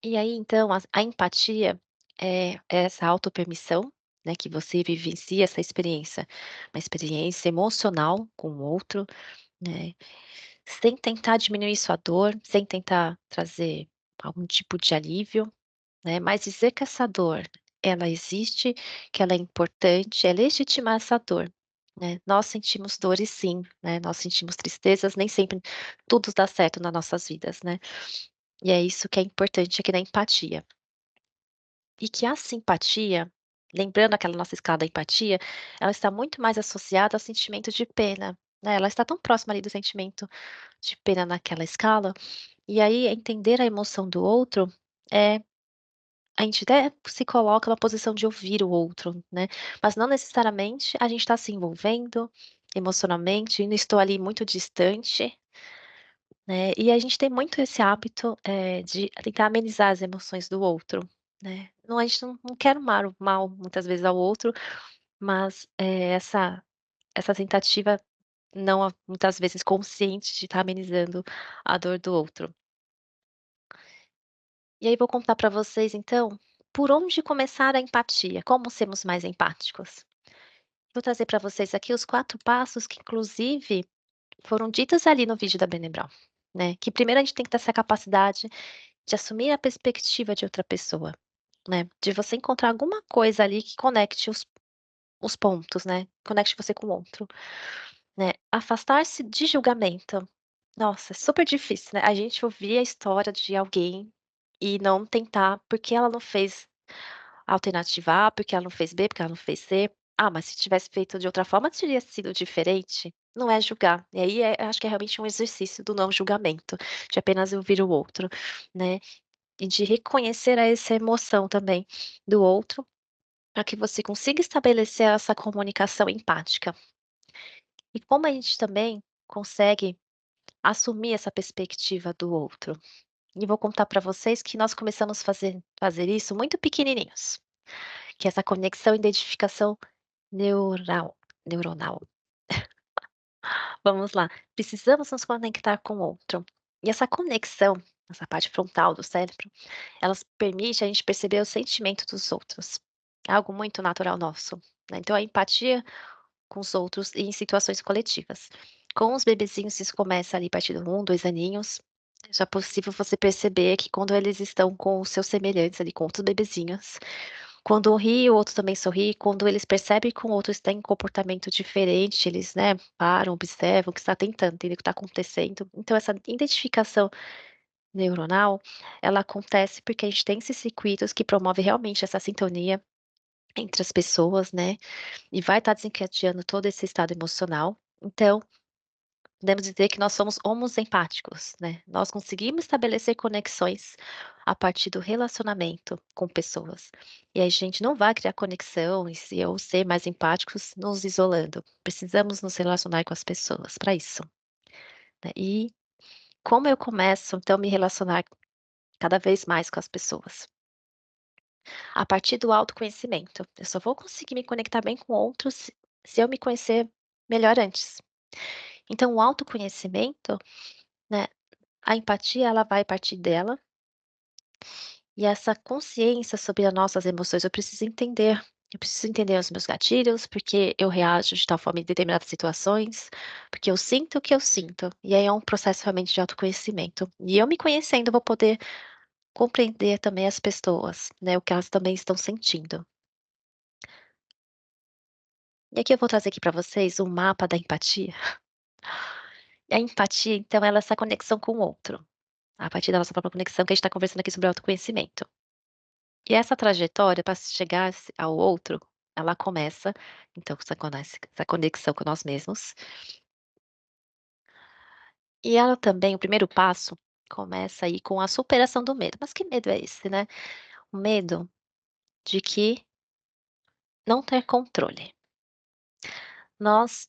E aí, então, a empatia é essa autopermissão, né, que você vivencia essa experiência, uma experiência emocional com o outro, né, sem tentar diminuir sua dor, sem tentar trazer algum tipo de alívio, né, mas dizer que essa dor, ela existe, que ela é importante, é legitimar essa dor, né. Nós sentimos dores sim, né, nós sentimos tristezas, nem sempre tudo dá certo nas nossas vidas, né. E é isso que é importante aqui na empatia. E que a simpatia, lembrando aquela nossa escala da empatia, ela está muito mais associada ao sentimento de pena, né, ela está tão próxima ali do sentimento de pena naquela escala, e aí entender a emoção do outro, é a gente até se coloca na posição de ouvir o outro, né, mas não necessariamente a gente está se envolvendo emocionalmente, não estou ali muito distante, né, e a gente tem muito esse hábito, de tentar amenizar as emoções do outro, né. Não, a gente não quer o mal muitas vezes ao outro, mas, essa tentativa não muitas vezes consciente de estar amenizando a dor do outro. E aí vou contar para vocês então, por onde começar a empatia, como sermos mais empáticos. Vou trazer para vocês aqui os 4 passos que inclusive foram ditos ali no vídeo da Brené Brown, né, que primeiro a gente tem que ter essa capacidade de assumir a perspectiva de outra pessoa, né, de você encontrar alguma coisa ali que conecte os pontos, né, conecte você com o outro, né. Afastar-se de julgamento. Nossa, é super difícil, né, a gente ouvir a história de alguém e não tentar, porque ela não fez a alternativa A, porque ela não fez B, porque ela não fez C. Ah, mas se tivesse feito de outra forma teria sido diferente. Não é julgar, e aí acho que é realmente um exercício do não julgamento, de apenas ouvir o outro, né. E de reconhecer essa emoção também do outro, para que você consiga estabelecer essa comunicação empática. E como a gente também consegue assumir essa perspectiva do outro. E vou contar para vocês que nós começamos fazer isso muito pequenininhos, que é essa conexão e identificação neural neuronal. Vamos lá, precisamos nos conectar com o outro. E essa conexão, essa parte frontal do cérebro, elas permite a gente perceber o sentimento dos outros, é algo muito natural nosso, né, então a empatia com os outros e em situações coletivas. Com os bebezinhos isso começa ali a partir do 1, 2 aninhos, já é possível você perceber que quando eles estão com os seus semelhantes ali, com outros bebezinhos, quando um ri, o outro também sorri, quando eles percebem que o outro está em comportamento diferente, eles, né, param, observam o que está tentando entender o que está acontecendo. Então essa identificação neuronal, ela acontece porque a gente tem esses circuitos que promovem realmente essa sintonia entre as pessoas, né, e vai estar desencadeando todo esse estado emocional. Então, podemos dizer que nós somos homos empáticos, né, nós conseguimos estabelecer conexões a partir do relacionamento com pessoas. E a gente não vai criar conexão ou ser mais empáticos nos isolando, precisamos nos relacionar com as pessoas para isso, né. E como eu começo então a me relacionar cada vez mais com as pessoas? A partir do autoconhecimento, eu só vou conseguir me conectar bem com outros se eu me conhecer melhor antes. Então o autoconhecimento, né, a empatia ela vai partir dela, e essa consciência sobre as nossas emoções, eu preciso entender os meus gatilhos, porque eu reajo de tal forma em determinadas situações, porque eu sinto o que eu sinto, e aí é um processo realmente de autoconhecimento. E eu me conhecendo, eu vou poder compreender também as pessoas, né, o que elas também estão sentindo. E aqui eu vou trazer aqui para vocês um mapa da empatia. A empatia, então, ela é essa conexão com o outro, a partir da nossa própria conexão que a gente está conversando aqui sobre autoconhecimento. E essa trajetória para chegar ao outro, ela começa, então, com essa conexão com nós mesmos, e ela também, o primeiro passo, começa aí com a superação do medo. Mas que medo é esse, né? O medo de que não ter controle. Nós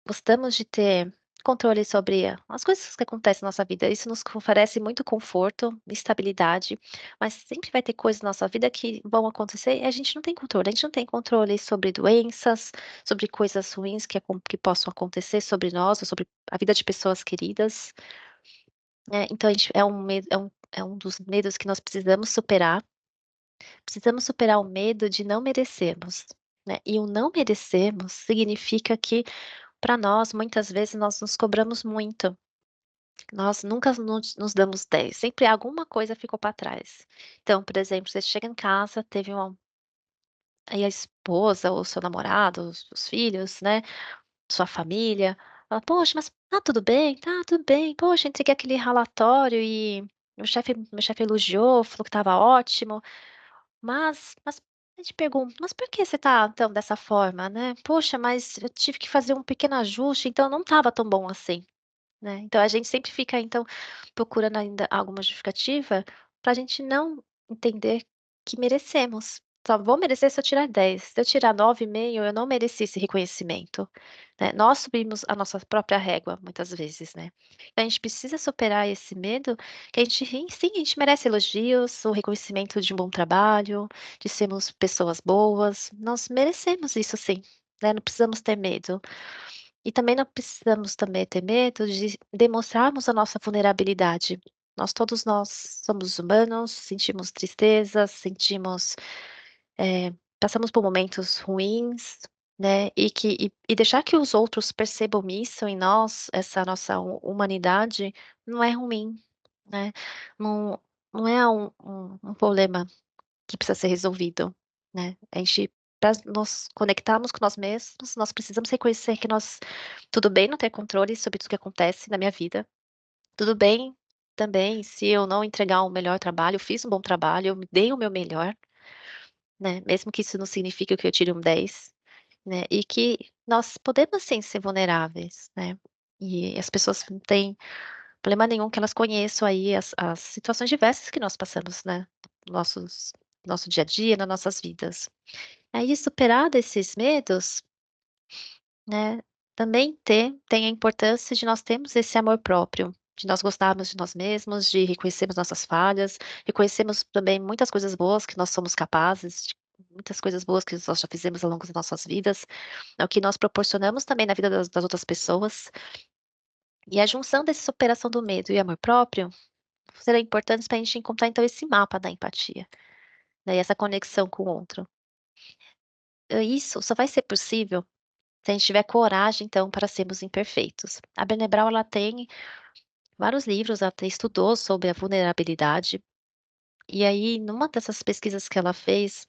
gostamos de ter controle sobre as coisas que acontecem na nossa vida, isso nos oferece muito conforto, estabilidade, mas sempre vai ter coisas na nossa vida que vão acontecer e a gente não tem controle. A gente não tem controle sobre doenças, sobre coisas ruins que possam acontecer sobre nós ou sobre a vida de pessoas queridas, né. Então a gente é um medo, é um dos medos que nós precisamos superar o medo de não merecermos, né, e o não merecermos significa que, para nós, muitas vezes, nós nos cobramos muito, nós nunca nos damos 10, sempre alguma coisa ficou para trás. Então, por exemplo, você chega em casa, teve uma aí a esposa ou seu namorado, os filhos, né, sua família, fala: "Poxa, mas tá tudo bem? Tá tudo bem. Poxa, entreguei aquele relatório e meu chefe elogiou, falou que estava ótimo, mas eu te pergunto, mas por que você tá então dessa forma, né? Poxa, mas eu tive que fazer um pequeno ajuste, então não estava tão bom assim". Né, então a gente sempre fica então procurando ainda alguma justificativa para a gente não entender que merecemos. Só vou merecer se eu tirar 10. Se eu tirar 9,5, eu não mereci esse reconhecimento, né. Nós subimos a nossa própria régua muitas vezes, né. Então a gente precisa superar esse medo, que a gente sim, a gente merece elogios, o reconhecimento de um bom trabalho, de sermos pessoas boas, nós merecemos isso sim, né, não precisamos ter medo. E também não precisamos também ter medo de demonstrarmos a nossa vulnerabilidade. Nós somos humanos, sentimos tristeza, passamos por momentos ruins, né, e deixar que os outros percebam isso em nós, essa nossa humanidade, não é ruim, né, não não é um problema que precisa ser resolvido, né. A gente Pra nos conectarmos com nós mesmos, nós precisamos reconhecer que nós tudo bem não ter controle sobre tudo que acontece na minha vida, tudo bem também se eu não entregar o melhor trabalho, eu fiz um bom trabalho, eu me dei o meu melhor, né, mesmo que isso não signifique que eu tire um 10, né, e que nós podemos sim ser vulneráveis, né, e as pessoas não têm problema nenhum que elas conheçam aí as situações diversas que nós passamos, né, nossos nosso dia a dia, nas nossas vidas. Aí superado esses medos, né, também tem a importância de nós termos esse amor próprio, de nós gostarmos de nós mesmos, de reconhecermos nossas falhas, reconhecermos também muitas coisas boas que nós somos capazes, de muitas coisas boas que nós já fizemos ao longo das nossas vidas, é o que nós proporcionamos também na vida das outras pessoas. E a junção dessa superação do medo e amor próprio serão importantes para a gente encontrar então esse mapa da empatia, né, e essa conexão com o outro. Isso só vai ser possível se a gente tiver coragem, então, para sermos imperfeitos. A Brené Brown, ela tem vários livros, ela até estudou sobre a vulnerabilidade, e aí numa dessas pesquisas que ela fez,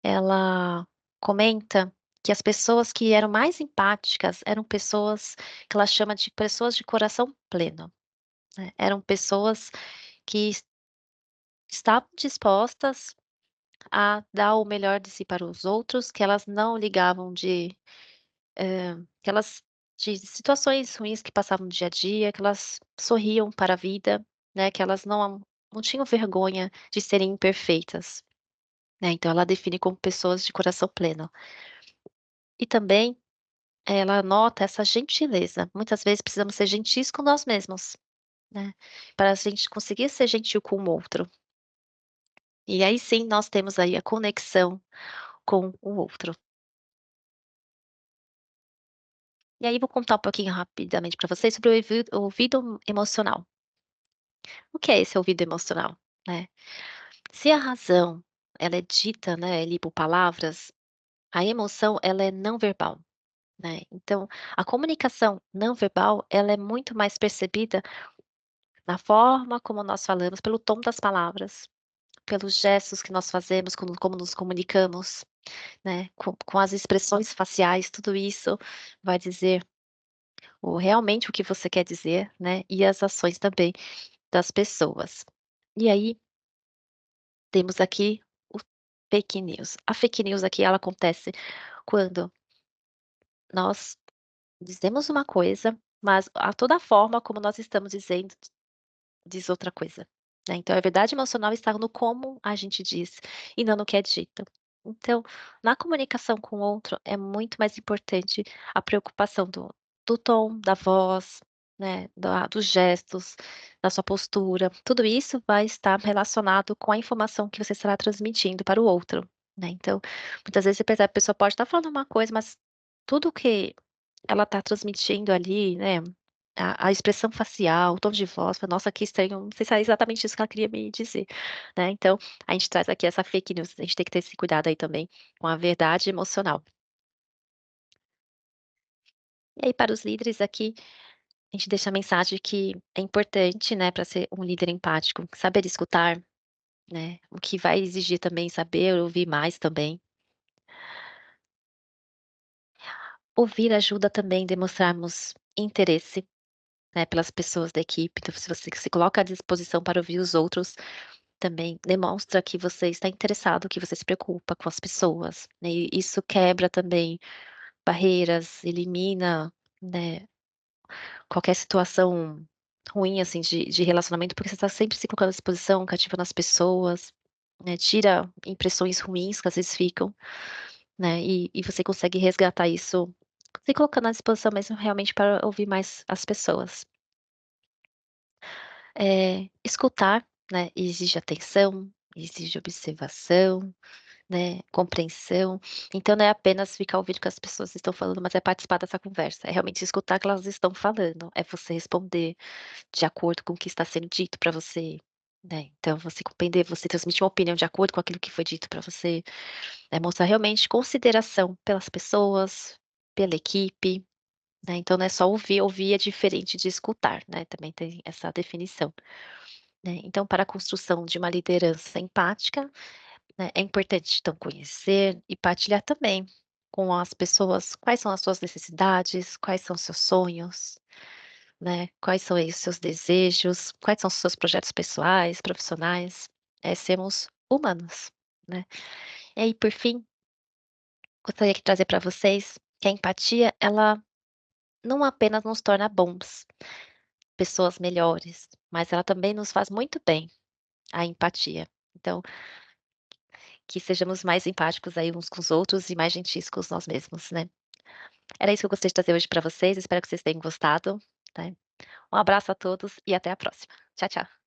ela comenta que as pessoas que eram mais empáticas eram pessoas que ela chama de pessoas de coração pleno, né, eram pessoas que estavam dispostas a dar o melhor de si para os outros, que elas não ligavam que elas de situações ruins que passavam no dia a dia, que elas sorriam para a vida, né, que elas não tinham vergonha de serem imperfeitas, né, então ela define como pessoas de coração pleno. E também ela nota essa gentileza, muitas vezes precisamos ser gentis com nós mesmos, né, para a gente conseguir ser gentil com o outro. E aí sim nós temos aí a conexão com o outro. E aí vou contar um pouquinho rapidamente para vocês sobre o ouvido emocional. O que é esse ouvido emocional, né? Se a razão, ela é dita, né, ali por palavras, a emoção ela é não verbal, né. Então, a comunicação não verbal, ela é muito mais percebida na forma como nós falamos, pelo tom das palavras, pelos gestos que nós fazemos, como nos comunicamos, né, com as expressões faciais, tudo isso vai dizer o realmente o que você quer dizer, né, e as ações também das pessoas. E aí temos aqui o fake news. A fake news aqui ela acontece quando nós dizemos uma coisa, mas a toda a forma como nós estamos dizendo diz outra coisa, né. Então a verdade emocional está no como a gente diz e não no que é dito. Então, na comunicação com o outro é muito mais importante a preocupação do tom da voz, né, dos gestos, da sua postura, tudo isso vai estar relacionado com a informação que você estará transmitindo para o outro, né. Então, muitas vezes você percebe a pessoa pode estar falando uma coisa, mas tudo que ela está transmitindo ali, né, a expressão facial, o tom de voz, fala: "Nossa, que estranho, não sei se é exatamente isso que ela queria me dizer", né. Então, a gente traz aqui essa fake news, a gente tem que ter esse cuidado aí também com a verdade emocional. E aí para os líderes aqui, a gente deixa a mensagem que é importante, né, para ser um líder empático, saber escutar, né, o que vai exigir também saber ouvir mais também. Ouvir ajuda também a demonstrarmos interesse, né, pelas pessoas da equipe, então se você se coloca à disposição para ouvir os outros, também demonstra que você está interessado, que você se preocupa com as pessoas, né, e isso quebra também barreiras, elimina, né, qualquer situação ruim, assim, de relacionamento, porque você está sempre se colocando à disposição, cativando as pessoas, né, tira impressões ruins que às vezes ficam, né, e você consegue resgatar isso se colocando à disposição mesmo realmente para ouvir mais as pessoas. Escutar, né, exige atenção, exige observação, né, compreensão, então não é apenas ficar ouvindo o que as pessoas estão falando, mas é participar dessa conversa, é realmente escutar o que elas estão falando, é você responder de acordo com o que está sendo dito para você, né, então você compreender, você transmitir uma opinião de acordo com aquilo que foi dito para você, mostrar realmente consideração pelas pessoas, pela equipe, né, então não é só ouvir, ouvir é diferente de escutar, né, também tem essa definição, né. Então para a construção de uma liderança empática, né, é importante então conhecer e partilhar também com as pessoas quais são as suas necessidades, quais são os seus sonhos, né, quais são aí os seus desejos, quais são os seus projetos pessoais, profissionais, sermos humanos, né. E aí por fim, gostaria de trazer para vocês que a empatia ela não apenas nos torna bons, pessoas melhores, mas ela também nos faz muito bem, a empatia. Então, que sejamos mais empáticos aí uns com os outros e mais gentis com nós mesmos, né. Era isso que eu gostaria de trazer hoje para vocês, espero que vocês tenham gostado, né. Um abraço a todos e até a próxima. Tchau, tchau.